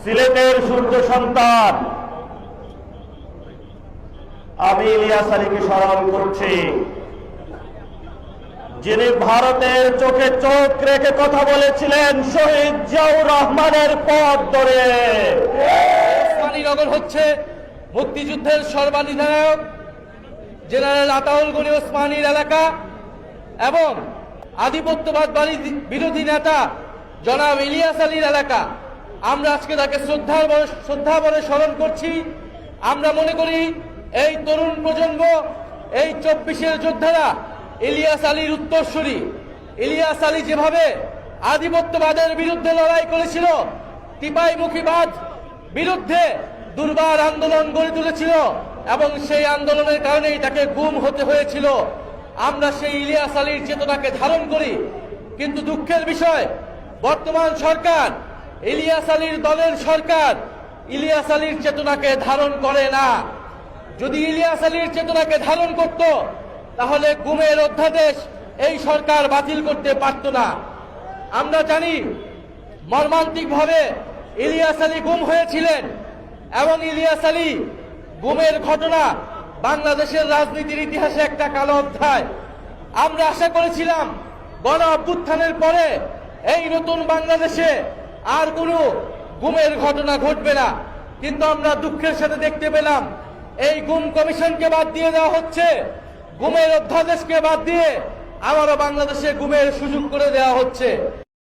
সিলেটের সূর্য সন্তান আমি ইলিয়াস আলীকে স্মরণ করছি, যিনি ভারতের চোখে চোখ রেখে কথা বলেছিলেন শহীদ জিয়াউর রহমানের পথ ধরে। ওসমানীনগর হচ্ছে মুক্তিযুদ্ধের সর্বাধিনায়ক জেনারেল আতাউল গনি ওসমানীর এলাকা এবং আধিপত্যবাদ বিরোধী নেতা জনাব ইলিয়াস আলীর এলাকা। আমরা আজকে তাকে শ্রদ্ধাভরে স্মরণ করছি। আমরা মনে করি এই তরুণ প্রজন্ম, এই 24-এর যোদ্ধারা ইলিয়াস আলীর উত্তরসূরি। ইলিয়াস আলী যেভাবে আধিপত্যবাদের বিরুদ্ধে লড়াই করেছিল, টিপাইমুখীবাদ বিরুদ্ধে দুর্বার আন্দোলন গড়ে তুলেছিল এবং সেই আন্দোলনের কারণেই তাকে গুম হতে হয়েছিল। আমরা সেই ইলিয়াস আলীর চেতনাকে ধারণ করি, কিন্তু দুঃখের বিষয় বর্তমান সরকার, ইলিয়াস আলীর দলের সরকার ইলিয়াস আলীর চেতনাকে ধারণ করে না। যদি ইলিয়াস আলীর চেতনাকে ধারণ করত তাহলে গুমের অধ্যাদেশ এই সরকার বাতিল করতে পারত না। আমরা জানি মর্মান্তিকভাবে ইলিয়াস আলী গুম হয়েছিলেন এবং ইলিয়াস আলী গুমের ঘটনা বাংলাদেশের রাজনীতির ইতিহাসে একটা কালো অধ্যায়। আমরা আশা করেছিলাম গণ অভ্যুত্থানের পরে এই নতুন বাংলাদেশে আর কোনো গুমের ঘটনা ঘটবে না, কিন্তু আমরা দুঃখের সাথে দেখতে পেলাম এই গুম কমিশনকে বাদ দিয়ে দেওয়া হচ্ছে, গুমের অধ্যাদেশকে বাদ দিয়ে আবারও বাংলাদেশে গুমের সুযোগ করে দেওয়া হচ্ছে।